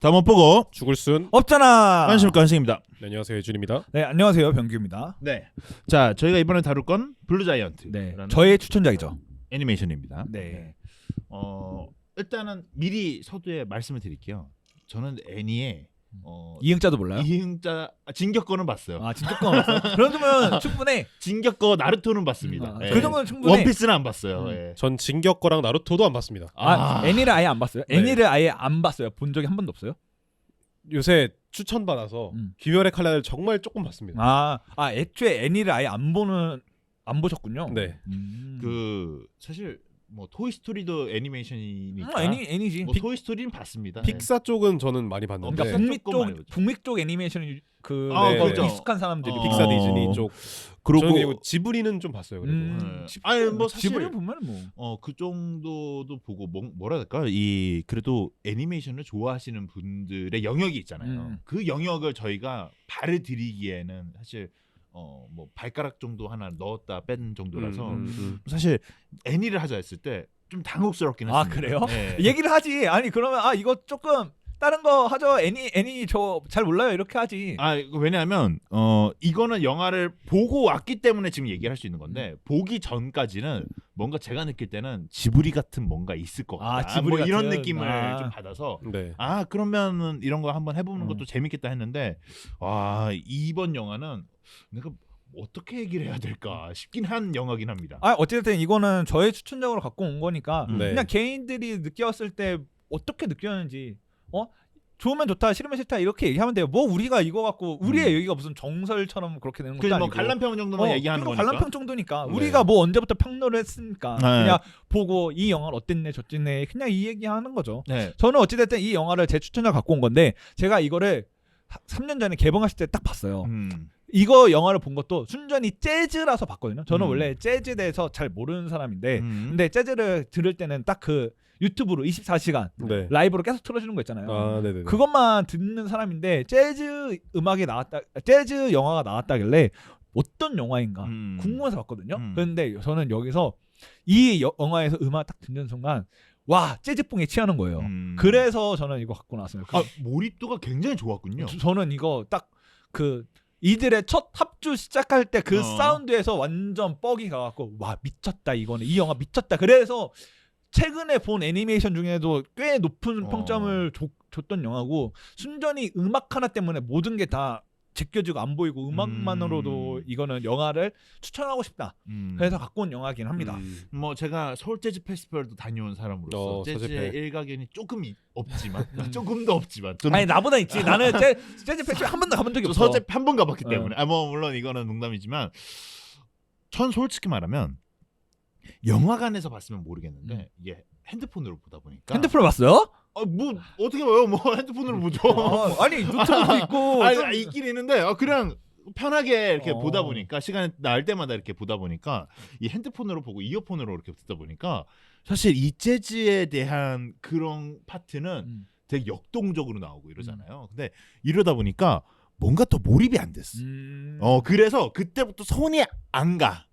다 못 보고 죽을 순 없잖아. 안녕하십니까, 한승입니다. 네, 안녕하세요, 유준입니다. 네, 안녕하세요, 병규입니다. 네. 자, 저희가 이번에 다룰 건 블루자이언트. 네, 저의 추천작이죠. 애니메이션입니다. 네. 일단은 미리 서두에 말씀을 드릴게요. 저는 애니의 이응자도 몰라요? 이응자 진격거는 봤어요. 아, 진격권 없어? 그런 정도면 충분해. 진격거 나루토는 봤습니다. 아, 예. 그 정도는 충분해. 원피스는 안 봤어요. 예. 전 진격거랑 나루토도 안 봤습니다. 애니를 아예 안 봤어요? 네. 애니를 아예 안 봤어요. 본 적이 한 번도 없어요? 요새 추천받아서 귀멸의 칼날을 정말 조금 봤습니다. 애초에 애니를 아예 안 보셨군요. 네. 그 사실 뭐 토이스토리도 애니메이션이니까 애니지. 뭐 토이스토리는 봤습니다. 픽사 쪽은 저는 많이 봤는데 그러니까 북미 쪽 애니메이션 네, 그렇죠. 익숙한 사람들이 픽사 디즈니 쪽. 저는 그리고 지브리는 좀 봤어요. 그래도. 아니 뭐 사실 지브리 보면 뭐 그 정도도 보고 뭐라 할까 그래도 애니메이션을 좋아하시는 분들의 영역이 있잖아요. 그 영역을 저희가 발을 들이기에는 사실 뭐 발가락 정도 하나 넣었다 뺀 정도라서 사실 애니를 하자 했을 때 좀 당혹스럽긴 했습니다. 그래요? 네. 얘기를 하지. 아니 그러면 이거 조금 다른 거 하죠. 애니 저 잘 몰라요. 이렇게 하지. 왜냐하면 이거는 영화를 보고 왔기 때문에 지금 얘기할 수 있는 건데 보기 전까지는 뭔가 제가 느낄 때는 지브리 같은 뭔가 있을 것 같다. 지브리 뭐 이런 같은. 느낌을 좀 받아서 네. 그러면은 이런 거 한번 해보는 것도 재밌겠다 했는데 이번 영화는 내가 어떻게 얘기를 해야 될까 싶긴 한 영화긴 합니다. 어쨌든 이거는 저의 추천작으로 갖고 온 거니까 네. 그냥 개인들이 느꼈을 때 어떻게 느꼈는지 좋으면 좋다 싫으면 싫다 이렇게 얘기하면 돼요. 뭐 우리가 이거 갖고 우리의 얘기가 무슨 정설처럼 그렇게 되는 것도 뭐 아니고 관람평 정도만 얘기하는 거니까. 관람평 정도니까 네. 우리가 뭐 언제부터 평론을 했으니까 네. 그냥 보고 이 영화를 어땠네 저쨌네 그냥 이 얘기하는 거죠. 네. 저는 어찌됐든 이 영화를 제 추천작 갖고 온 건데 제가 이거를 3년 전에 개봉했을 때 딱 봤어요. 이거 영화를 본 것도 순전히 재즈라서 봤거든요. 저는 원래 재즈에 대해서 잘 모르는 사람인데 근데 재즈를 들을 때는 딱 그 유튜브로 24시간 네. 라이브로 계속 틀어주는 거 있잖아요. 네네. 그것만 듣는 사람인데 재즈 영화가 나왔다길래 어떤 영화인가 궁금해서 봤거든요. 그런데 저는 여기서 이 영화에서 음악 딱 듣는 순간 와 재즈풍에 취하는 거예요. 그래서 저는 이거 갖고 나왔어요. 몰입도가 굉장히 좋았군요. 저는 이거 딱 그 이들의 첫 합주 시작할 때 그 사운드에서 완전 뻑이 가갖고 와 미쳤다 이거는 이 영화 미쳤다. 그래서 최근에 본 애니메이션 중에도 꽤 높은 평점을 줬던 영화고 순전히 음악 하나 때문에 모든 게 다 제껴지고 안 보이고 음악만으로도 이거는 영화를 추천하고 싶다. 그래서 갖고 온 영화긴 합니다. 뭐 제가 서울 재즈 페스티벌도 다녀온 사람으로서 재즈의 일가견이 조금 없지만 조금도 없지만 아니 나보다 있지. 나는 재즈 페스티벌 한 번도 가본 적이 없어. 서재 한 번 가봤기 때문에 뭐 물론 이거는 농담이지만 전 솔직히 말하면 영화관에서 봤으면 모르겠는데 이게 핸드폰으로 보다 보니까 핸드폰을 봤어요? 뭐 어떻게 봐요? 뭐 핸드폰으로 보죠. 아니 노트북도 있고 있긴 있는데 그냥 편하게 이렇게 보다 보니까 시간이 날 때마다 이렇게 보다 보니까 이 핸드폰으로 보고 이어폰으로 이렇게 듣다 보니까 사실 이 재즈에 대한 그런 파트는 되게 역동적으로 나오고 이러잖아요. 근데 이러다 보니까 뭔가 더 몰입이 안 됐어. 그래서 그때부터 손이 안 가.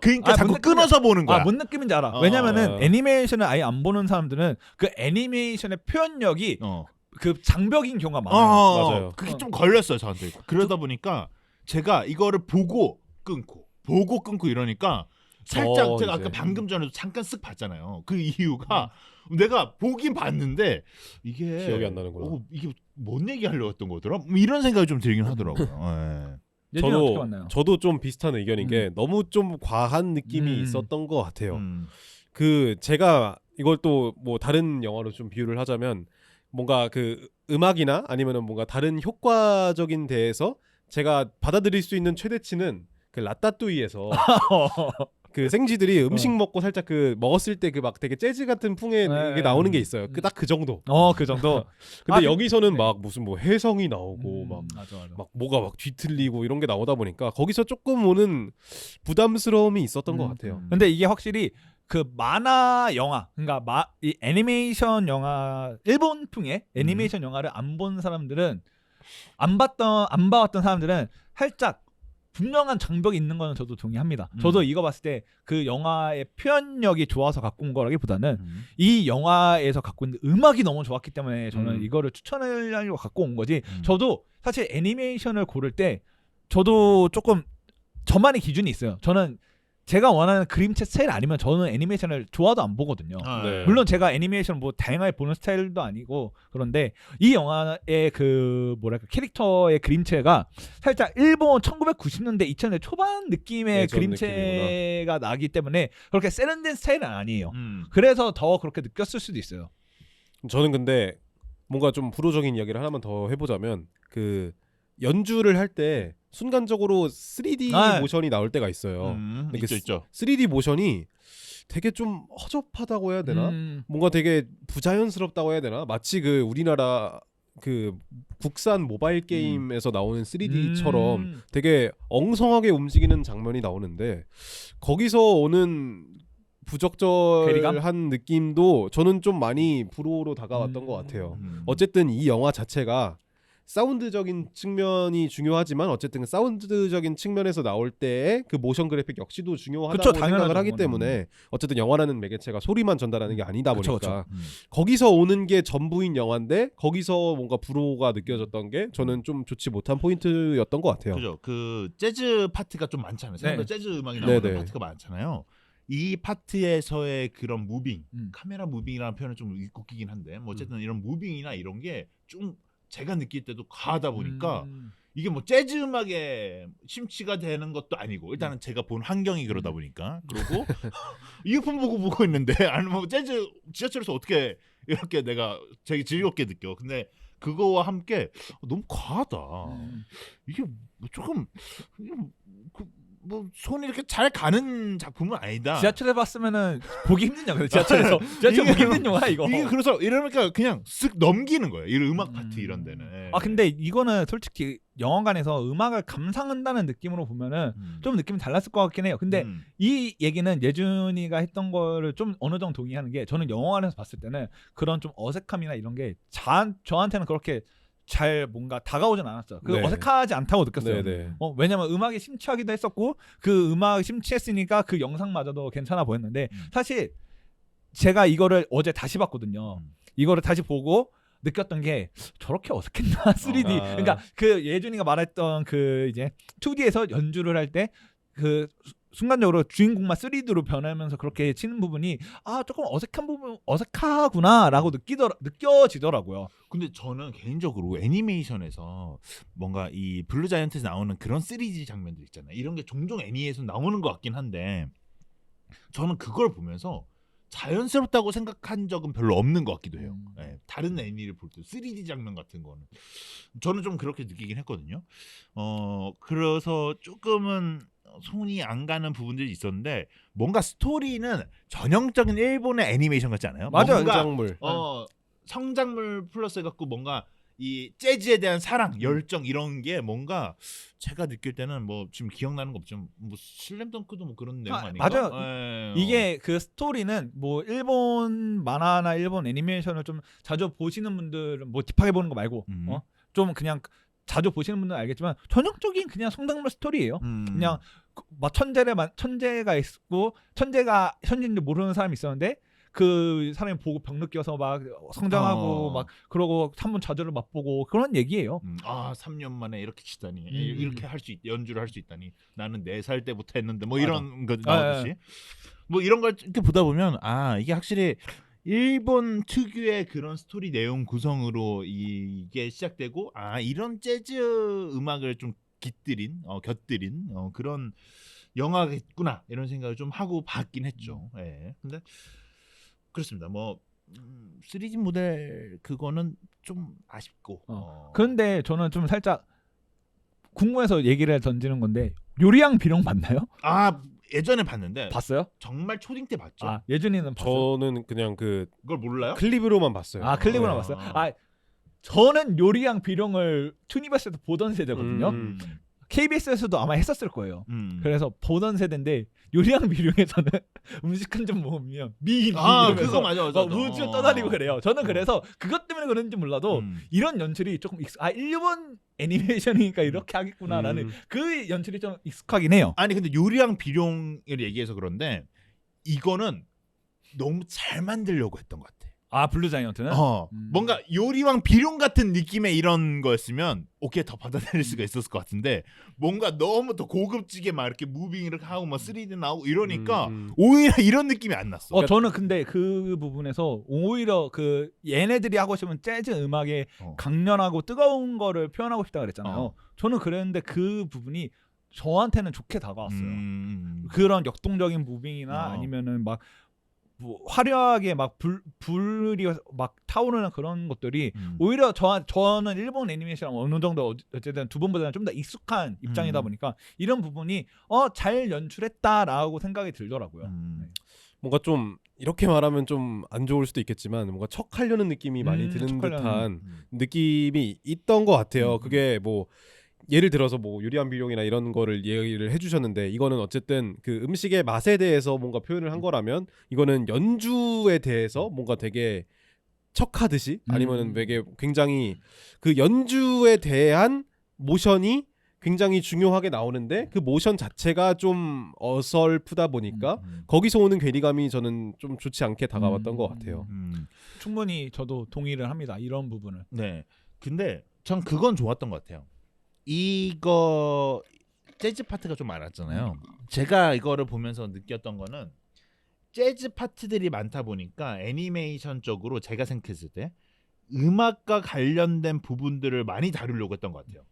그러니까 자꾸 끊어서 보는 거야. 뭔 느낌인지 알아. 왜냐면은 애니메이션을 아예 안 보는 사람들은 그 애니메이션의 표현력이 그 장벽인 경우가 많아요. 맞아요. 그게 좀 걸렸어요 저한테. 그러다 보니까 제가 이거를 보고 끊고 이러니까 살짝 제가 아까 방금 전에도 잠깐 쓱 봤잖아요. 그 이유가 내가 보긴 봤는데 이게 기억이 안 나는구나. 이게 뭔 얘기하려고 했던 거더라? 뭐 이런 생각이 좀 들긴 하더라고요. 저도 좀 비슷한 의견인 게 너무 좀 과한 느낌이 있었던 것 같아요. 제가 이걸 또 뭐 다른 영화로 좀 비유를 하자면 뭔가 그 음악이나 아니면은 뭔가 다른 효과적인 데에서 제가 받아들일 수 있는 최대치는 그 라따뚜이에서 그 생쥐들이 음식 먹고 살짝 그 먹었을 때 그 막 되게 재즈 같은 풍의 그게 나오는 게 있어요. 딱 그 정도. 그 정도. 근데 여기서는 막 무슨 뭐 해성이 나오고 맞아. 막 뭐가 막 뒤틀리고 이런 게 나오다 보니까 거기서 조금 오는 부담스러움이 있었던 것 같아요. 근데 이게 확실히 그 만화 영화, 그러니까 이 애니메이션 영화 일본풍의 애니메이션 영화를 안 본 사람들은 안 봐왔던 사람들은 살짝 분명한 장벽이 있는 거는 저도 동의합니다. 저도 이거 봤을 때 그 영화의 표현력이 좋아서 갖고 온 거라기보다는 이 영화에서 갖고 있는 음악이 너무 좋았기 때문에 저는 이거를 추천하려고 갖고 온 거지. 저도 사실 애니메이션을 고를 때 저도 조금 저만의 기준이 있어요. 저는 제가 원하는 그림체 스타일 아니면 저는 애니메이션을 좋아도 안 보거든요. 네. 물론 제가 애니메이션 뭐 다양하게 보는 스타일도 아니고 그런데 이 영화의 그 뭐랄까 캐릭터의 그림체가 살짝 일본 1990년대 2000년대 초반 느낌의 예전 그림체가 나기 때문에 그렇게 세련된 스타일은 아니에요. 그래서 더 그렇게 느꼈을 수도 있어요. 저는 근데 뭔가 좀 불호적인 이야기를 하나만 더 해보자면 그 연주를 할 때 순간적으로 3D 모션이 나올 때가 있어요. 근데 있죠. 3D 모션이 되게 좀 허접하다고 해야 되나? 뭔가 되게 부자연스럽다고 해야 되나? 마치 그 우리나라 그 국산 모바일 게임에서 나오는 3D처럼 되게 엉성하게 움직이는 장면이 나오는데 거기서 오는 부적절한 느낌도 저는 좀 많이 불호로 다가왔던 것 같아요. 어쨌든 이 영화 자체가 사운드적인 측면이 중요하지만 어쨌든 사운드적인 측면에서 나올 때의 그 모션 그래픽 역시도 중요하다고 생각을 하기 때문에 어쨌든 영화라는 매개체가 소리만 전달하는 게 아니다 보니까 거기서 오는 게 전부인 영화인데 거기서 뭔가 불호가 느껴졌던 게 저는 좀 좋지 못한 포인트였던 것 같아요. 그죠. 그 재즈 파트가 좀 많잖아요. 생각보다 재즈 음악이 나오는 파트가 많잖아요. 이 파트에서의 그런 무빙, 카메라 무빙이라는 표현은 좀 웃기긴 한데 뭐 어쨌든 이런 무빙이나 이런 게 좀 제가 느낄 때도 과하다 보니까 이게 뭐 재즈 음악에 심취가 되는 것도 아니고 일단은 제가 본 환경이 그러다 보니까 그리고 이어폰 보고 있는데 아니 뭐 재즈 지하철에서 어떻게 이렇게 내가 되게 즐겁게 느껴. 근데 그거와 함께 너무 과하다. 이게 뭐 조금 뭐 손이 이렇게 잘 가는 작품은 아니다. 지하철에 봤으면은 보기 힘든 영화. 지하철에서 지하철 보기 힘든 영화 이거. 이게 그래서 이러니까 그냥 쓱 넘기는 거예요. 이 음악 파트 이런 데는. 아 근데 이거는 솔직히 영화관에서 음악을 감상한다는 느낌으로 보면은 좀 느낌이 달랐을 것 같긴 해요. 근데 이 얘기는 예준이가 했던 거를 좀 어느 정도 동의하는 게 저는 영화관에서 봤을 때는 그런 좀 어색함이나 이런 게 저한테는 그렇게 잘 뭔가 다가오진 않았어요. 그 어색하지 않다고 느꼈어요. 왜냐면 음악에 심취하기도 했었고 그 음악 심취했으니까 그 영상마저도 괜찮아 보였는데 사실 제가 이거를 어제 다시 봤거든요. 이거를 다시 보고 느꼈던 게 저렇게 어색했나 3D. 그러니까 그 예준이가 말했던 그 이제 2D에서 연주를 할 때 그 순간적으로 주인공만 3D로 변하면서 그렇게 치는 부분이 조금 어색한 부분 어색하구나라고 느껴지더라고요. 근데 저는 개인적으로 애니메이션에서 뭔가 이 블루 자이언트에서 나오는 그런 3D 장면들 있잖아요. 이런 게 종종 애니에서 나오는 것 같긴 한데 저는 그걸 보면서 자연스럽다고 생각한 적은 별로 없는 것 같기도 해요. 다른 애니를 볼 때 3D 장면 같은 거는 저는 좀 그렇게 느끼긴 했거든요. 그래서 조금은 손이 안 가는 부분들이 있었는데 뭔가 스토리는 전형적인 일본의 애니메이션 같지 않아요? 맞아요. 성장물. 성장물 플러스 해갖고 뭔가 이 재즈에 대한 사랑, 열정 이런 게 뭔가 제가 느낄 때는 뭐 지금 기억나는 거 없지만 뭐 슬램덩크도 뭐 그런 내용 아닌가? 맞아요. 이게 그 스토리는 뭐 일본 만화나 일본 애니메이션을 좀 자주 보시는 분들은 뭐 딥하게 보는 거 말고 좀 그냥 자주 보시는 분들은 알겠지만 전형적인 그냥 성장물 스토리예요. 그냥 막 천재가 있고 천재가 현재인지 모르는 사람이 있었는데 그 사람이 보고 병 느껴서 막 성장하고 막 그러고 3분 좌절을 맛보고 그런 얘기예요. 3년 만에 이렇게 치다니 이렇게 연주를 할 수 있다니 나는 4살 때부터 했는데 뭐 이런 거 나오듯이 뭐 이런 걸 이렇게 보다 보면 이게 확실히 일본 특유의 그런 스토리 내용 구성으로 이게 시작되고 이런 재즈 음악을 좀 곁들인 그런 영화겠구나 이런 생각을 좀 하고 봤긴 했죠. 근데 그렇습니다. 뭐 3D 모델 그거는 좀 아쉽고. 그런데 저는 좀 살짝 궁금해서 얘기를 던지는 건데 요리왕 비룡 봤나요? 예전에 봤는데 봤어요? 정말 초딩 때 봤죠. 예준이는 봤어요? 저는 그냥 그걸 몰라요? 클립으로만 봤어요. 클립으로만 봤어요? 저는 요리왕 비룡을 투니버스에서 보던 세대거든요. KBS에서도 아마 했었을 거예요. 그래서 보던 세대인데 요리왕 비룡에서는 음식 한 점 먹으면 미인 그거 이러면서 맞아. 우주 떠다니고 그래요. 저는 그래서 그것 때문에 그런지 몰라도 이런 연출이 조금 일본 애니메이션이니까 이렇게 하겠구나라는 그 연출이 좀 익숙하긴 해요. 아니 근데 요리왕 비룡을 얘기해서 그런데 이거는 너무 잘 만들려고 했던 것 같아. 블루 자이언트는 뭔가 요리왕 비룡 같은 느낌의 이런 거였으면 오케이 더 받아들일 수가 있었을 것 같은데 뭔가 너무 더 고급지게 막 이렇게 무빙 이렇게 하고 막 3D 나오고 이러니까 오히려 이런 느낌이 안 났어. 저는 근데 그 부분에서 오히려 그 얘네들이 하고 싶은 재즈 음악의 강렬하고 뜨거운 거를 표현하고 싶다 그랬잖아요. 저는 그랬는데 그 부분이 저한테는 좋게 다가왔어요. 그런 역동적인 무빙이나 아니면은 막 뭐 화려하게 막 불이 막 타오르는 그런 것들이 오히려 저는 일본 애니메이션 어느 정도 어쨌든 두 번보다는 좀 더 익숙한 입장이다 보니까 이런 부분이 잘 연출했다라고 생각이 들더라고요. 뭔가 좀 이렇게 말하면 좀 안 좋을 수도 있겠지만 뭔가 척하려는 느낌이 많이 드는 듯한 느낌이 있던 것 같아요. 그게 뭐 예를 들어서 뭐 요리왕 비룡이나 이런 거를 얘기를 해주셨는데 이거는 어쨌든 그 음식의 맛에 대해서 뭔가 표현을 한 거라면 이거는 연주에 대해서 뭔가 되게 척하듯이 아니면은 되게 굉장히 그 연주에 대한 모션이 굉장히 중요하게 나오는데 그 모션 자체가 좀 어설프다 보니까 거기서 오는 괴리감이 저는 좀 좋지 않게 다가왔던 것 같아요. 충분히 저도 동의를 합니다. 이런 부분을. 네. 근데 전 그건 좋았던 것 같아요. 이거 재즈 파트가 좀 많았잖아요. 제가 이거를 보면서 느꼈던 거는 재즈 파트들이 많다 보니까 애니메이션적으로 제가 생각했을 때 음악과 관련된 부분들을 많이 다루려고 했던 것 같아요.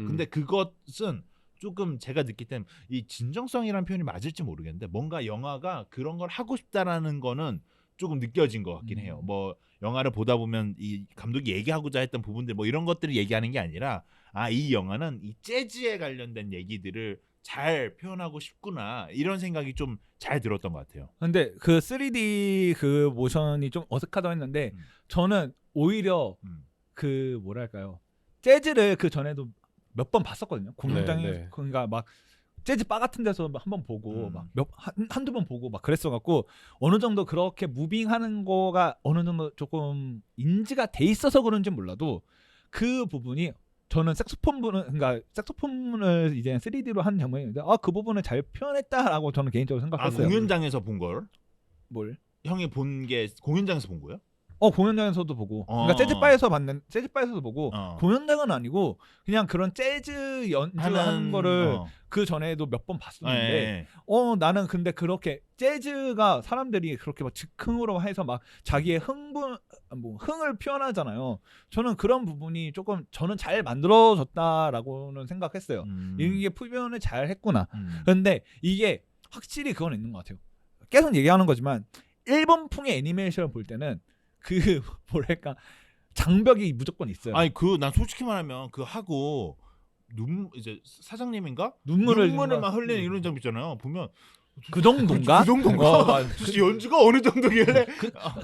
근데 그것은 조금 제가 느낄 땐 이 진정성이라는 표현이 맞을지 모르겠는데 뭔가 영화가 그런 걸 하고 싶다라는 거는 조금 느껴진 것 같긴 해요. 뭐 영화를 보다 보면 이 감독이 얘기하고자 했던 부분들 뭐 이런 것들을 얘기하는 게 아니라 이 영화는 이 재즈에 관련된 얘기들을 잘 표현하고 싶구나 이런 생각이 좀 잘 들었던 것 같아요. 근데 그 3D 그 모션이 좀 어색하다고 했는데 저는 오히려 그 뭐랄까요 재즈를 그 전에도 몇 번 봤었거든요. 공연장에 그러니까 막 재즈 바 같은 데서 한번 보고 막 한두 번 보고 막 그랬어 갖고 어느 정도 그렇게 무빙하는 거가 어느 정도 조금 인지가 돼 있어서 그런지 몰라도 그 부분이 저는 그러니까 색소폰을 이제 3D로 한 장면인데 그 부분을 잘 표현했다라고 저는 개인적으로 생각했어요. 공연장에서 본 걸? 뭘? 형이 본 게 공연장에서 본 거예요? 공연장에서도 보고 그러니까 재즈바에서도 보고 공연장은 아니고 그냥 그런 재즈 연주하는 거를 그 전에도 몇 번 봤었는데 나는 근데 그렇게 재즈가 사람들이 그렇게 막 즉흥으로 해서 막 자기의 흥을 표현하잖아요. 저는 그런 부분이 조금 저는 잘 만들어졌다라고는 생각했어요. 이게 표현을 잘 했구나. 그런데 이게 확실히 그건 있는 것 같아요. 계속 얘기하는 거지만 일본풍의 애니메이션을 볼 때는 그 뭐랄까 장벽이 무조건 있어요. 아니 난 솔직히 말하면 그 하고 이제 사장님인가 눈물을 막 흘리는 이런 장면 있잖아요. 보면 그 정도인가? 그 정도인가? 연주가 어느 정도길래?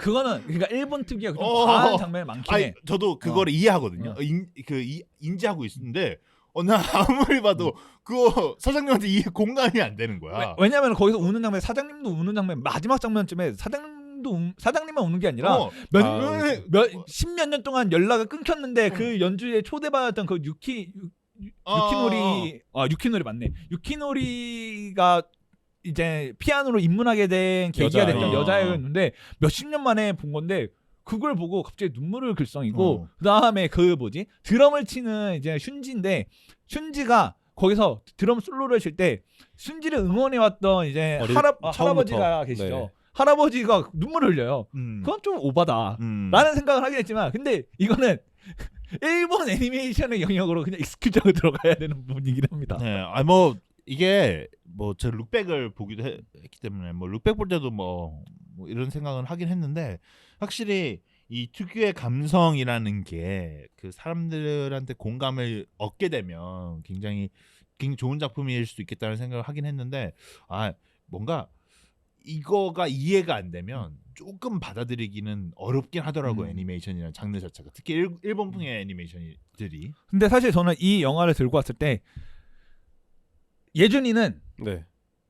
그거는 그러니까 일본 특유의 좀 과한 장면이 많긴 해. 저도 그거를 이해하거든요. 인지하고 있는데 나 아무리 봐도 그거 사장님한테 이해 공감이 안 되는 거야. 왜냐면 거기서 우는 장면, 사장님도 우는 장면, 마지막 장면쯤에 사장님만 우는 게 아니라 십몇 년 동안 연락을 끊겼는데 그 연주에 초대받았던 그 유키노리 맞네. 유키노리가 이제 피아노로 입문하게 된 계기가 됐던 여자였는데 몇십 년 만에 본 건데 그걸 보고 갑자기 눈물을 글썽이고 그다음에 그 드럼을 치는 이제 슌지인데 슌지가 거기서 드럼 솔로를 칠 때 슌지를 응원해 왔던 이제 할아버지가 계시죠. 네. 할아버지가 눈물을 흘려요. 그건 좀 오바다 라는 생각을 하긴 했지만 근데 이거는 일본 애니메이션의 영역으로 그냥 익스큐즈하고 들어가야 되는 부분이긴 합니다. 네, 이게 제 룩백을 보기도 했기 때문에 룩백 볼 때도 이런 생각은 하긴 했는데 확실히 이 특유의 감성이라는 게 그 사람들한테 공감을 얻게 되면 굉장히 좋은 작품일 수도 있겠다는 생각을 하긴 했는데 뭔가 이거가 이해가 안 되면 조금 받아들이기는 어렵긴 하더라고요. 애니메이션이라는 장르 자체가 특히 일본풍의 애니메이션들이. 근데 사실 저는 이 영화를 들고 왔을 때 예준이는 네.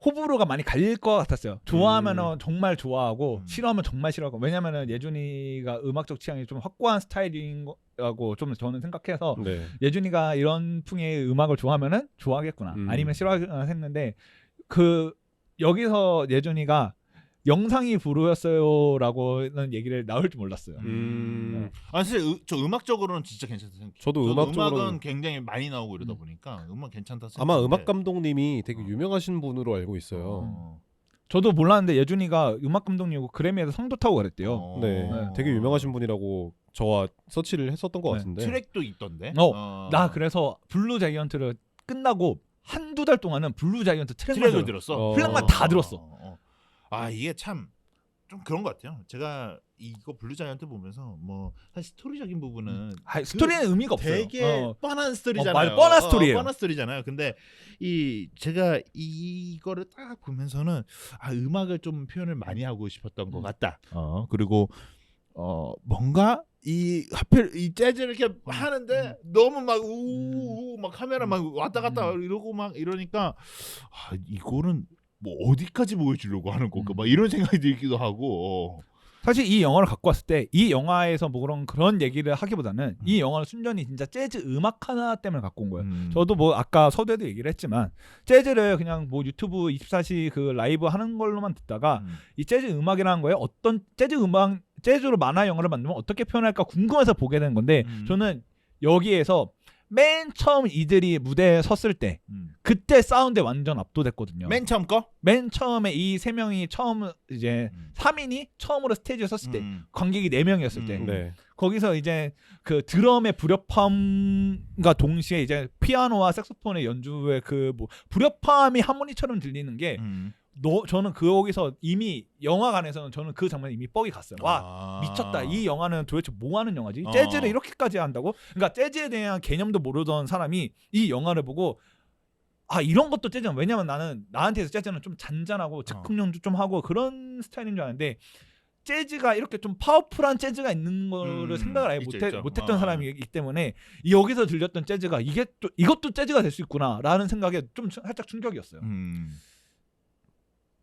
호불호가 많이 갈릴 것 같았어요. 좋아하면은 정말 좋아하고 싫어하면 정말 싫어하고. 왜냐면은 예준이가 음악적 취향이 좀 확고한 스타일인 거라고 좀 저는 생각해서 네. 예준이가 이런 풍의 음악을 좋아하면은 좋아하겠구나. 아니면 싫어하겠구나 했는데 그 여기서 예준이가 영상이 불우였어요라고는 얘기를 나올 줄 몰랐어요. 사실 저 음악적으로는 진짜 괜찮다 생각해요. 저도 음악은 굉장히 많이 나오고 이러다 보니까 음악 괜찮다 생각하는데 아마 음악 감독님이 되게 유명하신 분으로 알고 있어요. 저도 몰랐는데 예준이가 음악 감독님이고 그래미에서 상도 타고 그랬대요. 네. 되게 유명하신 분이라고 저와 서치를 했었던 것 같은데. 트랙도 있던데. 나 그래서 블루 자이언트를 끝나고 한두 달 동안은 블루 자이언트 트랙을 들었어. 플랫만 다 들었어. 이게 참 좀 그런 것 같아요. 제가 이거 블루 자이언트 보면서 뭐 사실 스토리적인 부분은 스토리는 의미가 없어요. 되게 뻔한 스토리잖아요. 맞아, 뻔한 스토리예요. 뻔한 스토리잖아요. 근데 제가 이거를 딱 보면서는 음악을 좀 표현을 많이 하고 싶었던 것 같다. 그리고 뭔가 하필 이 재즈를 이렇게 하는데 너무 막 우우 막 카메라 막 왔다 갔다 이러고 막 이러니까 이거는 뭐 어디까지 보여주려고 하는 건가 막 이런 생각이 들기도 하고. 사실 이 영화를 갖고 왔을 때 이 영화에서 뭐 그런 얘기를 하기보다는 이 영화는 순전히 진짜 재즈 음악 하나 때문에 갖고 온 거예요. 저도 뭐 아까 서두에도 얘기를 했지만 재즈를 그냥 뭐 유튜브 24시 그 라이브 하는 걸로만 듣다가 이 재즈 음악이라는 거에 어떤 재즈로 만화 영화를 만들면 어떻게 표현할까 궁금해서 보게 되는 건데 저는 여기에서 맨 처음 이들이 무대에 섰을 때 그때 사운드에 완전 압도됐거든요. 맨 처음 거? 맨 처음에 이 세 명이 처음 이제 3인이 처음으로 스테이지에 섰을 때 관객이 4명이었을 때 네. 거기서 이제 그 드럼의 불협화음과 동시에 이제 피아노와 색소폰의 연주의 그 뭐 불협화음이 하모니처럼 들리는 게 저는 거기서 이미 영화관에서는 저는 그 장면에 이미 뻑이 갔어요. 와 미쳤다. 이 영화는 도대체 뭐 하는 영화지? 재즈를 이렇게까지 한다고? 그러니까 재즈에 대한 개념도 모르던 사람이 이 영화를 보고 이런 것도 재즈는 왜냐면 나한테서 재즈는 좀 잔잔하고 즉흥 연주 좀 하고 그런 스타일인 줄 아는데 재즈가 이렇게 좀 파워풀한 재즈가 있는 거를 생각을 아예 못했던 사람이기 때문에 여기서 들렸던 재즈가 이것도 재즈가 될 수 있구나라는 생각에 좀 살짝 충격이었어요.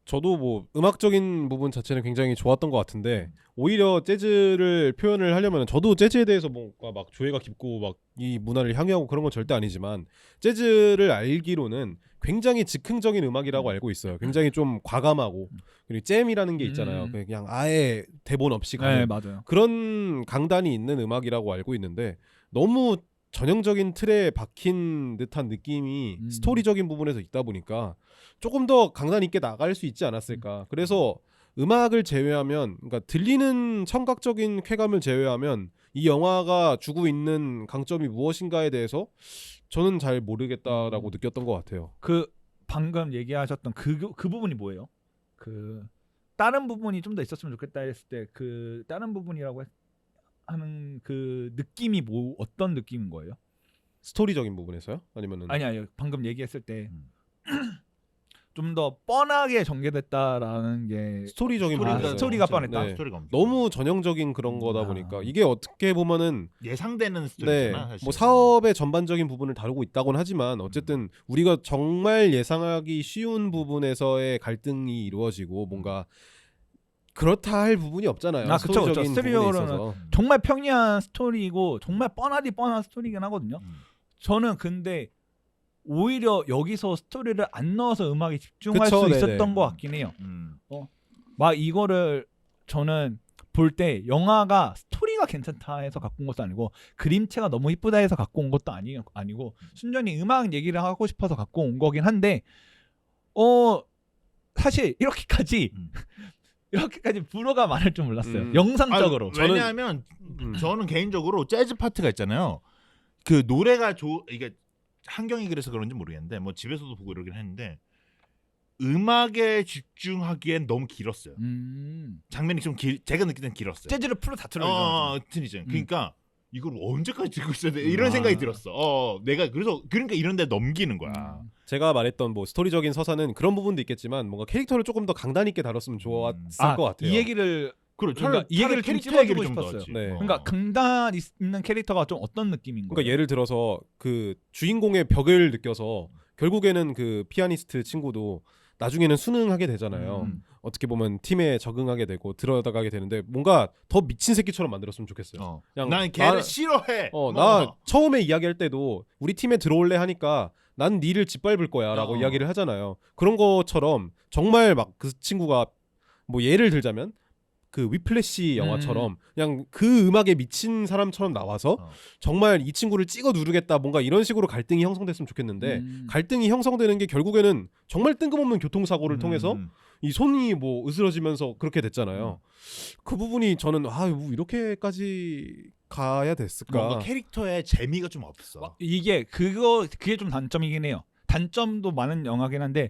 저도 뭐 음악적인 부분 자체는 굉장히 좋았던 것 같은데 오히려 재즈를 표현을 하려면 저도 재즈에 대해서 뭔가 막 조예가 깊고 막 이 문화를 향유하고 그런 건 절대 아니지만 재즈를 알기로는 굉장히 즉흥적인 음악이라고 알고 있어요. 굉장히 좀 과감하고 그리고 잼이라는 게 있잖아요. 그냥 아예 대본 없이 가는 맞아요. 그런 강단이 있는 음악이라고 알고 있는데 너무 전형적인 틀에 박힌 듯한 느낌이 스토리적인 부분에서 있다 보니까 조금 더 강단 있게 나갈 수 있지 않았을까. 그래서 음악을 제외하면 그러니까 들리는 청각적인 쾌감을 제외하면 이 영화가 주고 있는 강점이 무엇인가에 대해서 저는 잘 모르겠다라고 느꼈던 것 같아요. 그 방금 얘기하셨던 그 부분이 뭐예요? 그 다른 부분이 좀 더 있었으면 좋겠다 했을 때 그 다른 부분이라고 하는 그 느낌이 어떤 느낌인 거예요? 스토리적인 부분에서요? 아니면은 아니요. 방금 얘기했을 때 좀 더 뻔하게 전개됐다라는 게 스토리적인 부분에서 스토리가 뻔했다. 네. 너무 전형적인 그런 거다 보니까 이게 어떻게 보면은 예상되는 스토리잖아. 사실. 뭐 사업의 전반적인 부분을 다루고 있다고는 하지만 어쨌든 우리가 정말 예상하기 쉬운 부분에서의 갈등이 이루어지고 뭔가 그렇다 할 부분이 없잖아요. 그렇죠. 스토리적인 부분에 있어서. 정말 평이한 스토리이고 정말 뻔한 스토리긴 하거든요. 저는 근데 오히려 여기서 스토리를 안 넣어서 음악에 집중할 수 있었던 것 같긴 해요. 막 이거를 저는 볼 때 영화가 스토리가 괜찮다 해서 갖고 온 것도 아니고 그림체가 너무 이쁘다 해서 갖고 온 것도 아니고 순전히 음악 얘기를 하고 싶어서 갖고 온 거긴 한데 사실 이렇게까지 불호가 많을 줄 몰랐어요. 영상적으로. 왜냐하면 저는 개인적으로 재즈 파트가 있잖아요. 그 노래가 이게 한경이 그래서 그런지 모르겠는데 뭐 집에서도 보고 이러긴 했는데 음악에 집중하기엔 너무 길었어요. 장면이 좀 제가 느끼는 땐 길었어요. 재즈를 풀로 다 틀어요. 틀리죠. 그러니까 이걸 언제까지 듣고 있어야 돼? 이런 생각이 들었어. 내가 그러니까 이런 데 넘기는 거야. 제가 말했던 뭐 스토리적인 서사는 그런 부분도 있겠지만 뭔가 캐릭터를 조금 더 강단 있게 다뤘으면 좋았을 것 같아요. 이 얘기를 그러니까 이 얘기를 좀 찝어주고 싶었어요. 네. 그러니까 강단 있는 캐릭터가 좀 어떤 느낌인 거예요? 그러니까 예를 들어서 그 주인공의 벽을 느껴서 결국에는 그 피아니스트 친구도 나중에는 순응하게 되잖아요. 어떻게 보면 팀에 적응하게 되고 들어가게 되는데 뭔가 더 미친 새끼처럼 만들었으면 좋겠어요. 그냥 난 걔를 싫어해. 나 처음에 이야기할 때도 우리 팀에 들어올래 하니까 난 니를 짓밟을 거야라고 이야기를 하잖아요. 그런 것처럼 정말 막 그 친구가 뭐 예를 들자면 그 위플래시 영화처럼 그냥 그 음악에 미친 사람처럼 나와서 정말 이 친구를 찍어 누르겠다 뭔가 이런 식으로 갈등이 형성됐으면 좋겠는데 갈등이 형성되는 게 결국에는 정말 뜬금없는 교통사고를 통해서 이 손이 뭐 으스러지면서 그렇게 됐잖아요. 그 부분이 저는 뭐 이렇게까지 가야 됐을까? 뭔가 캐릭터에 재미가 좀 없어. 이게 그게 좀 단점이긴 해요. 단점도 많은 영화긴 한데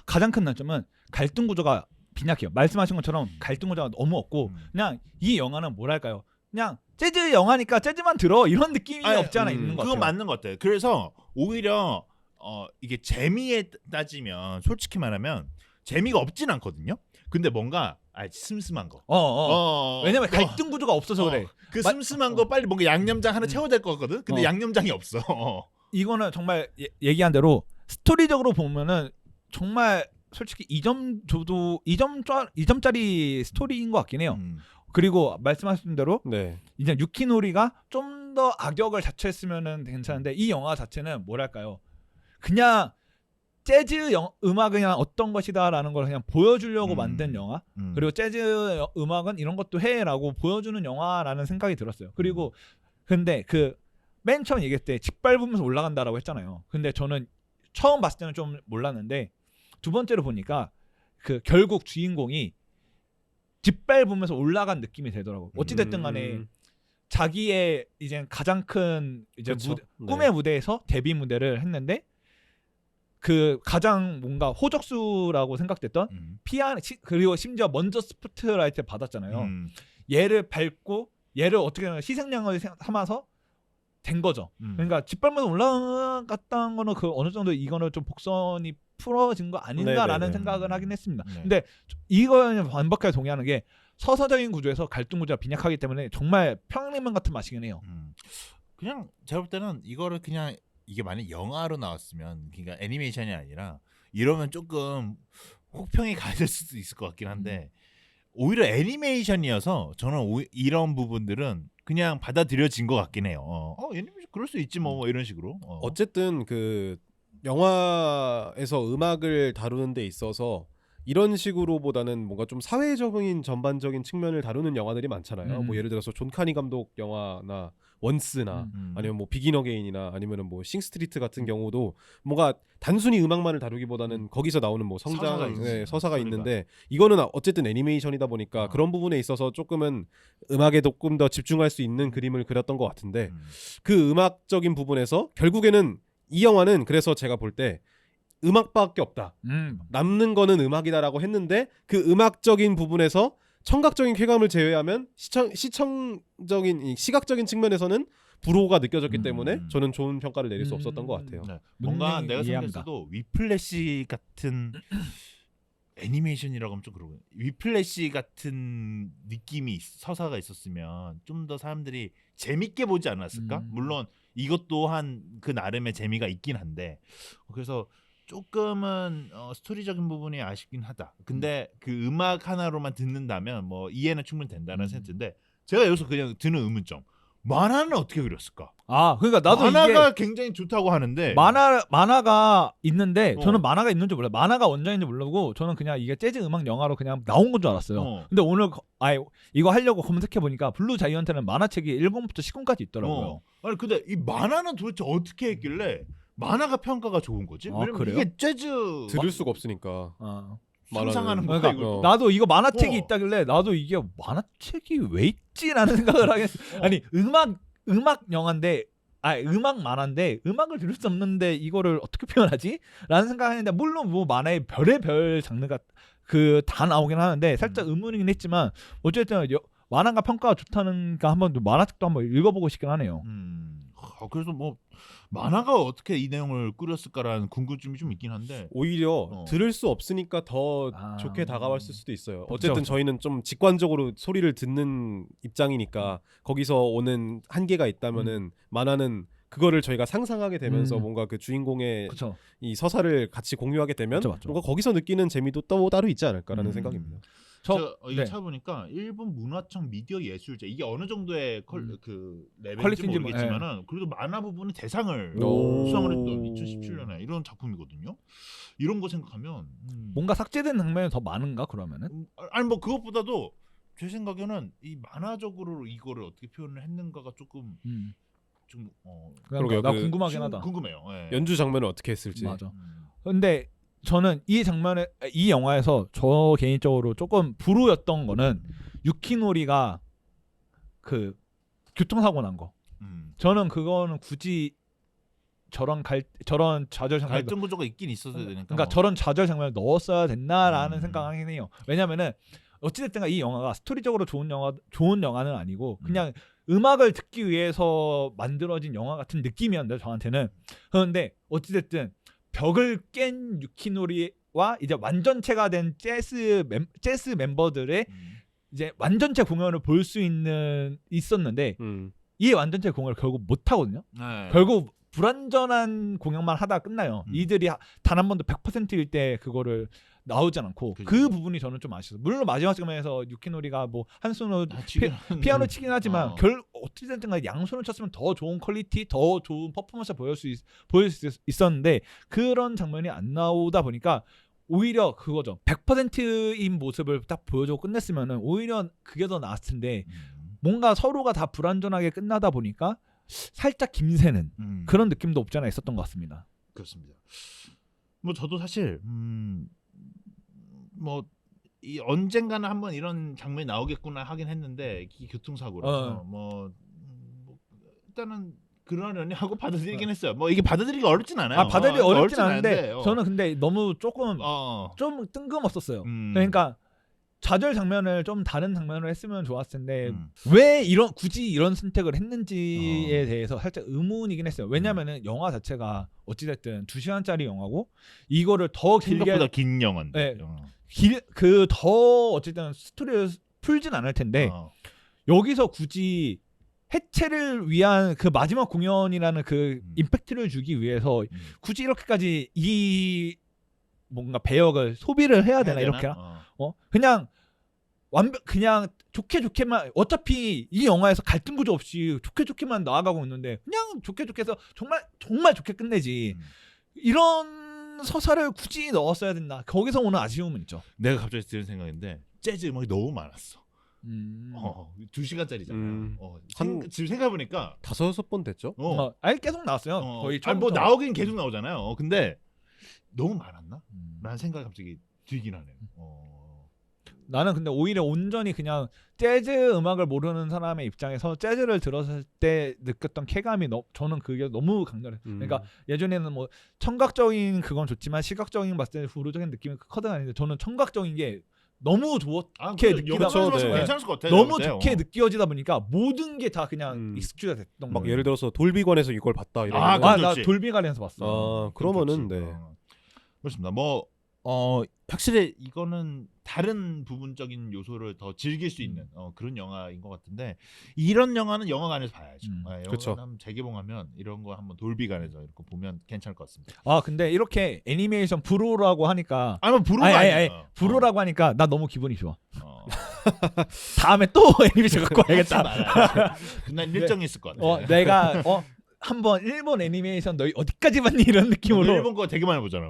가장 큰 단점은 갈등 구조가 빈약해요. 말씀하신 것처럼 갈등 구조가 너무 없고 그냥 이 영화는 뭐랄까요? 그냥 재즈 영화니까 재즈만 들어 이런 느낌이 없지 않아 있는 것 같아요. 그건 맞는 것 같아요. 그래서 오히려 이게 재미에 따지면 솔직히 말하면 재미가 없진 않거든요. 근데 뭔가 슴슴한 거. 왜냐면 갈등 구조가 없어서 그래. 그 슴슴한 거 빨리 뭔가 양념장 하나 채워야 될 것 같거든. 근데 양념장이 없어. 이거는 정말 얘기한 대로 스토리적으로 보면은 정말 솔직히 2점짜리 스토리인 것 같긴 해요. 그리고 말씀하신 대로 이제 유키노리가 좀 더 악역을 자처했으면은 괜찮은데 이 영화 자체는 뭐랄까요? 그냥 재즈 음악은 그냥 어떤 것이다라는 걸 그냥 보여주려고 만든 영화. 그리고 재즈 음악은 이런 것도 해라고 보여주는 영화라는 생각이 들었어요. 그리고 근데 그 맨 처음 얘기할 때 짓밟으면서 올라간다라고 했잖아요. 근데 저는 처음 봤을 때는 좀 몰랐는데 두 번째로 보니까 그 결국 주인공이 짓밟으면서 올라간 느낌이 되더라고. 어찌 됐든 간에 자기의 이제 가장 큰 이제 꿈의 무대에서 데뷔 무대를 했는데 그 가장 뭔가 호적수라고 생각됐던 그리고 심지어 먼저 스포트라이트를 받았잖아요. 얘를 밟고 얘를 어떻게 보면 희생양을 삼아서 된 거죠. 그러니까 짓밟으면서 올라갔다는 거는 그 어느 정도 이거는 좀 복선이 풀어진 거 아닌가라는 생각을 하긴 했습니다. 근데 이거는 반박하게 동의하는 게 서사적인 구조에서 갈등 구조가 빈약하기 때문에 정말 평양냉면 같은 맛이긴 해요. 그냥 제가 볼 때는 이거를 그냥 이게 만약 영화로 나왔으면 그러니까 애니메이션이 아니라 이러면 조금 혹평이 가질 수도 있을 것 같긴 한데 오히려 애니메이션이어서 저는 이런 부분들은 그냥 받아들여진 것 같긴 해요. 애니메이션 그럴 수 있지 뭐 이런 식으로. 어쨌든 그 영화에서 음악을 다루는 데 있어서 이런 식으로보다는 뭔가 좀 사회적인 전반적인 측면을 다루는 영화들이 많잖아요. 뭐 예를 들어서 존 카니 감독 영화나 원스나 아니면 뭐 비긴 어게인이나 아니면은 뭐 싱스트리트 같은 경우도 뭔가 단순히 음악만을 다루기보다는 거기서 나오는 뭐 서사가 있는데 이거는 어쨌든 애니메이션이다 보니까 그런 부분에 있어서 조금은 음악에 조금 더 집중할 수 있는 그림을 그렸던 것 같은데 그 음악적인 부분에서 결국에는 이 영화는 그래서 제가 볼 때 음악밖에 없다. 남는 거는 음악이다라고 했는데 그 음악적인 부분에서 청각적인 쾌감을 제외하면 시청적인 시각적인 측면에서는 불호가 느껴졌기 때문에 저는 좋은 평가를 내릴 수 없었던 것 같아요. 네. 뭔가 내가 생각했어도 위플래시 같은 애니메이션이라고 하면 좀 그러고 위플래시 같은 느낌이 서사가 있었으면 좀 더 사람들이 재밌게 보지 않았을까? 물론 이것 또한 그 나름의 재미가 있긴 한데 그래서 조금은 스토리적인 부분이 아쉽긴 하다. 근데 그 음악 하나로만 듣는다면 뭐 이해는 충분히 된다는 생각이 드는데 제가 여기서 그냥 드는 의문점. 만화는 어떻게 그렸을까? 그러니까 나도 만화가 이게 굉장히 좋다고 하는데 만화가 있는데 저는 만화가 있는 줄 몰라요. 만화가 원작인지 모르고 저는 그냥 이게 재즈 음악 영화로 그냥 나온 건 줄 알았어요. 근데 오늘 이거 하려고 검색해 보니까 블루 자이언트는 만화책이 1권부터 10권까지 있더라고요. 아니 근데 이 만화는 도대체 어떻게 했길래 만화가 평가가 좋은 거지? 왜냐면 그래요? 이게 재즈 들을 수가 없으니까. 상상하는 거야. 그러니까 나도 이거 만화책이 있다길래 나도 이게 만화책이 왜 있지라는 생각을 하게 했어. 아니 음악 영화인데 음악 만화인데 음악을 들을 수 없는데 이거를 어떻게 표현하지? 라는 생각을 했는데 물론 뭐 만화에 별의별 장르가 다 나오긴 하는데 살짝 의문이긴 했지만 어쨌든 만화가 평가가 좋다는가 한번 만화책도 한번 읽어보고 싶긴 하네요. 그래서 뭐 만화가 어떻게 이 내용을 꾸렸을까라는 궁금증이 좀 있긴 한데 오히려 들을 수 없으니까 더 좋게 다가왔을 수도 있어요. 어쨌든 저희는 좀 직관적으로 소리를 듣는 입장이니까 거기서 오는 한계가 있다면은 만화는 그거를 저희가 상상하게 되면서 음. 뭔가 그 주인공의 그렇죠. 이 서사를 같이 공유하게 되면 맞죠. 뭔가 거기서 느끼는 재미도 또 따로 있지 않을까라는 음. 생각입니다. 제가 이거 네. 찾아보니까 일본 문화청 미디어 예술제 이게 어느 정도의 그 레벨인지 퀄리티인지 뭐, 모르겠지만은 그래도 만화 부분은 대상을 오. 수상을 했던 2017년에 이런 작품이거든요. 이런 거 생각하면 뭔가 삭제된 장면이 더 많은가 그러면은? 아니 뭐 그것보다도 제 생각에는 이 만화적으로 이거를 어떻게 표현을 했는가가 조금 좀 그러게요. 나 그 궁금하긴 하다. 궁금해요. 예. 연주 장면을 어떻게 했을지. 맞아. 근데 저는 이 영화에서 저 개인적으로 조금 불호였던 거는 유키노리가 그 교통사고 난 거. 저는 그거는 굳이 저런 좌절 장면 갈등 구조가 있긴 있었어야 되니까. 그러니까 저런 좌절 장면을 넣었어야 됐나라는 음. 생각하긴 해요. 왜냐면은 어찌됐든 이 영화가 스토리적으로 좋은 영화는 아니고 그냥 음악을 듣기 위해서 만들어진 영화 같은 느낌이었는데 저한테는. 그런데 어찌됐든 벽을 깬 유키노리와 이제 완전체가 된 재즈 멤버들의 이제 완전체 공연을 볼 수 있었는데 이 완전체 공연을 결국 못 하거든요. 네. 결국 불완전한 공연만 하다 끝나요. 이들이 단 한 번도 100%일 때 그거를 나오지 않고 그죠. 그 부분이 저는 좀 아쉬워요. 물론 마지막 장면에서 유키노리가 뭐 한 손으로 피아노 치긴 하지만 어찌됐든 간에 양손을 쳤으면 더 좋은 퀄리티, 더 좋은 퍼포먼스 보일 수 있었는데 그런 장면이 안 나오다 보니까 오히려 그거죠. 100%인 모습을 딱 보여주고 끝냈으면은 오히려 그게 더 나았을 텐데 뭔가 서로가 다 불완전하게 끝나다 보니까 살짝 김새는 그런 느낌도 없지 않아 있었던 것 같습니다. 그렇습니다. 뭐 저도 사실 뭐 이 언젠가는 한번 이런 장면이 나오겠구나 하긴 했는데 이 교통사고라서 뭐 일단은 그러려니 하고 받아들이긴 했어요. 뭐 이게 받아들이기 어렵진 않아요. 받아들이기 어렵진 않은데 않은데, 저는 근데 너무 조금 좀 뜬금없었어요. 그러니까 좌절 장면을 좀 다른 장면으로 했으면 좋았을 텐데 왜 굳이 이런 선택을 했는지에 대해서 살짝 의문이긴 했어요. 왜냐면은 영화 자체가 어찌됐든 2시간짜리 영화고 이거를 더 길게 생각보다 긴 영화인데. 더 어쨌든 스토리를 풀진 않을 텐데 여기서 굳이 해체를 위한 그 마지막 공연이라는 그 임팩트를 주기 위해서 굳이 이렇게까지 이 뭔가 배역을 소비를 해야 되나 이렇게 그냥 그냥 좋게만 어차피 이 영화에서 갈등 구조 없이 좋게만 나아가고 있는데 그냥 좋게 해서 정말 좋게 끝내지. 이런 서사를 굳이 넣었어야 됐나? 거기서 오는 아쉬움은 있죠. 내가 갑자기 드는 생각인데 재즈 음악이 너무 많았어. 2시간짜리잖아요. 지금 생각해보니까 5-6번 됐죠? 아예 계속 나왔어요. 거의 뭐 나오긴 계속 나오잖아요. 근데 너무 많았나? 라는 생각이 갑자기 들긴 하네요. 나는 근데 오히려 온전히 그냥 재즈 음악을 모르는 사람의 입장에서 재즈를 들었을 때 느꼈던 쾌감이 저는 그게 너무 강렬해. 그러니까 예전에는 뭐 청각적인 그건 좋지만 시각적인 봤을 때 후루적인 느낌이 크거든 아닌데 저는 청각적인 게 너무 좋게 느끼다 보니까 괜찮을 것 같아요. 너무 좋게 느껴지다 보니까 모든 게 다 그냥 익스큐즈가 됐던 막 거예요. 예를 들어서 돌비관에서 이걸 봤다 이런. 나 돌비관에서 봤어. 그러면은 네. 그렇습니다. 뭐 확실히 이거는 다른 부분적인 요소를 더 즐길 수 있는 그런 영화인 것 같은데 이런 영화는 영화관에서 봐야죠. 그렇죠. 한번 재개봉하면 이런 거 한번 돌비관에서 이렇게 보면 괜찮을 것 같습니다. 근데 이렇게 애니메이션 불호라고 하니까 불호라고 하니까 나 너무 기분이 좋아. 다음에 또 애니메이션 갖고 와야겠다. 그날 일정이 있을 것 같아. 내가 한번 일본 애니메이션 너희 어디까지 봤니 이런 느낌으로. 일본 거 되게 많이 보잖아.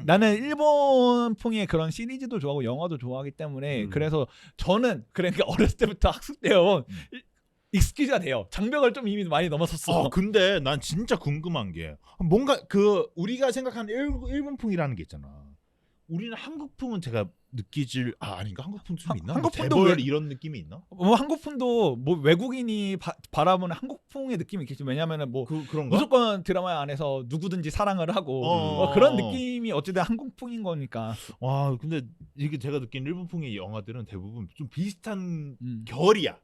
나는 일본풍의 그런 시리즈도 좋아하고 영화도 좋아하기 때문에 그래서 저는 그러니까 어렸을 때부터 학습되어온 익스큐즈가 돼요. 장벽을 좀 이미 많이 넘어섰어. 근데 난 진짜 궁금한 게 뭔가 우리가 생각하는 일본풍이라는 게 있잖아. 우리는 한국풍은 제가 느끼질 아닌가? 한국풍 좀 있나? 한국풍도 대벌 이런 느낌이 있나? 뭐 한국풍도 뭐 외국인이 바라보는 한국풍의 느낌이 있겠지. 왜냐면은 뭐 그런가? 무조건 드라마 안에서 누구든지 사랑을 하고 그런 느낌이 어쨌든 한국풍인 거니까. 와 근데 이게 제가 느낀 일본풍의 영화들은 대부분 좀 비슷한 결이야.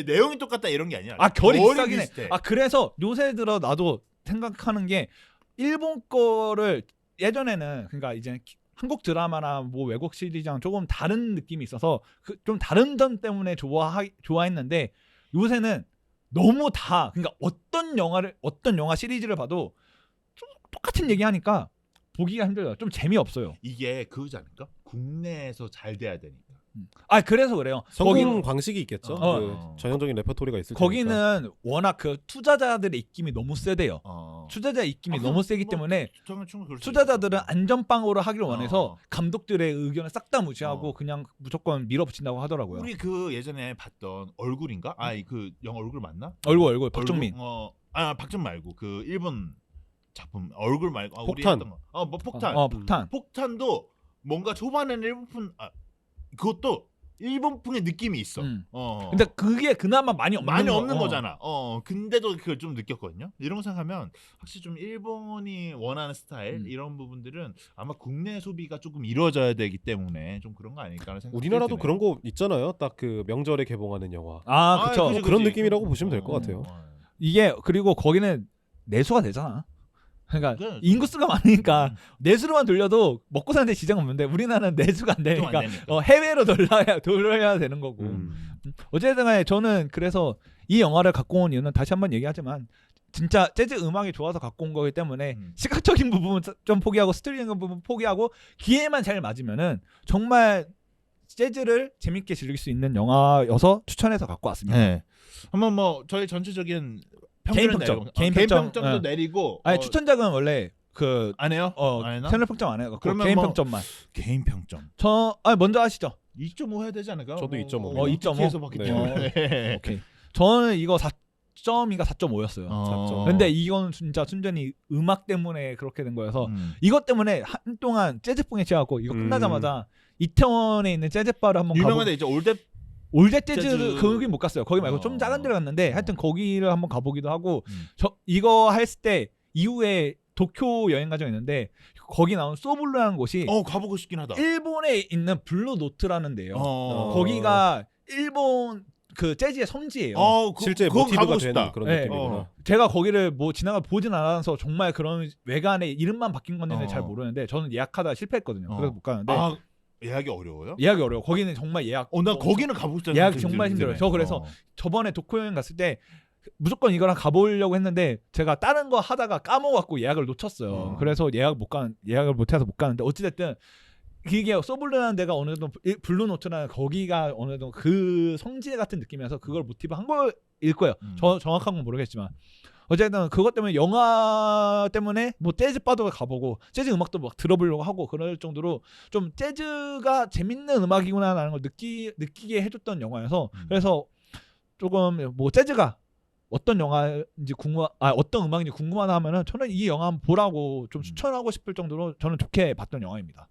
내용이 똑같다 이런 게 아니야. 결이 비슷하긴 해. 그래서 요새 들어 나도 생각하는 게 일본 거를 예전에는 그러니까 이제 한국 드라마나 뭐 외국 시리즈랑 조금 다른 느낌이 있어서 좀 다른 점 때문에 좋아했는데 요새는 너무 다 그러니까 어떤 영화 시리즈를 봐도 좀 똑같은 얘기하니까 보기가 힘들어요. 좀 재미없어요. 이게 그거지 않을까? 국내에서 잘 돼야 되니까. 아 그래서 그래요. 성공 방식이 있겠죠. 어. 그 전형적인 레퍼토리가 있을 테니까. 거기는 워낙 그 투자자들의 입김이 너무 세대요. 어. 투자자 입김이 아, 너무 세기 뭐, 때문에 저는 충분히 그럴 수 투자자들은 있어. 안전빵으로 하기를 원해서 어. 감독들의 의견을 싹 다 무시하고 어. 그냥 무조건 밀어붙인다고 하더라고요. 우리 그 예전에 봤던 얼굴인가? 그 영화 얼굴 맞나? 얼굴 박정민. 박정 말고 그 일본 작품 얼굴 말고 우리 폭탄. 했던 거. 뭐 폭탄. 폭탄. 폭탄도 뭔가 초반에는 일본풍 그것도 일본풍의 느낌이 있어. 근데 그게 그나마 많이 없는 거잖아. 근데도 그걸 좀 느꼈거든요. 이런 거 생각하면 확실히 좀 일본이 원하는 스타일 이런 부분들은 아마 국내 소비가 조금 이루어져야 되기 때문에 좀 그런 거 아닐까라는 생각이 우리나라도 드네요. 그런 거 있잖아요. 딱 그 명절에 개봉하는 영화. 그쵸. 그지, 그런 그지. 느낌이라고 보시면 될 것 같아요. 이게 그리고 거기는 내수가 되잖아. 그러니까 그래. 인구수가 많으니까 내수로만 돌려도 먹고 사는데 지장 없는데 우리나라는 내수가 안 되니까 되니까. 해외로 돌려야 되는 거고. 어쨌든 간에 저는 그래서 이 영화를 갖고 온 이유는 다시 한번 얘기하지만 진짜 재즈 음악이 좋아서 갖고 온 거기 때문에 시각적인 부분은 좀 포기하고 스토리적인 부분 포기하고 기회만 잘 맞으면은 정말 재즈를 재밌게 즐길 수 있는 영화여서 추천해서 갖고 왔습니다. 네. 한번 뭐 저희 전체적인 개인 평점을 평점, 내리고, 개인 개인 평점. 평점도 네. 내리고 아니 추천작은 원래 그 안 해요? 안 해나? 채널 평점 안 해요. 그러면 개인 뭐- 평점만. 개인 평점 먼저 하시죠. 2.5 해야 되지 않을까? 저도 2.5. 2.5? 봤기 네. 때문에. 오케이. 저는 이거 4점인가 4.5였어요. 근데 이건 진짜 순전히 음악 때문에 그렇게 된 거여서 이것 때문에 한동안 재즈풍에 취해갖고 이거 끝나자마자 이태원에 있는 재즈바를 한번 유명한데 이제 올댓 재즈 재즈. 거기 못 갔어요. 거기 말고 좀 작은 데를 갔는데 하여튼 거기를 한번 가보기도 하고 저 이거 했을 때 이후에 도쿄 여행 간 적이 있는데 거기 나온 소블루라는 곳이 가보고 싶긴 하다. 일본에 있는 블루 노트라는 데요. 어. 거기가 일본 그 재즈의 성지예요. 실제 그건 모티브가 가보고 되는 싶다. 그런 네. 느낌이구나. 제가 거기를 뭐 지나가 보진 않아서 정말 그런 외관에 이름만 바뀐 건지는 잘 모르는데 저는 예약하다 실패했거든요. 그래서 못 가는데 예약이 어려워요? 예약이 어려워. 거기는 정말 예약. 나 거기는 가보고 싶다. 예약 정말 힘들어요. 저 그래서 저번에 도쿄 여행 갔을 때 무조건 이거랑 가보려고 했는데 제가 다른 거 하다가 까먹어갖고 예약을 놓쳤어요. 그래서 예약을 못해서 못 가는데 어찌됐든 이게 소블루라는 데가 어느 정도 블루노트라는 거기가 어느 정도 그 성지 같은 느낌이라서 그걸 모티브 한 거일 거예요. 저 정확한 건 모르겠지만 어쨌든 그것 때문에 영화 때문에 뭐 재즈 바도 가보고 재즈 음악도 막 들어보려고 하고 그럴 정도로 좀 재즈가 재밌는 음악이구나라는 걸 느끼게 해줬던 영화여서 그래서 조금 뭐 재즈가 어떤 영화인지 어떤 음악인지 궁금하다 하면은 저는 이 영화 한번 보라고 좀 추천하고 싶을 정도로 저는 좋게 봤던 영화입니다.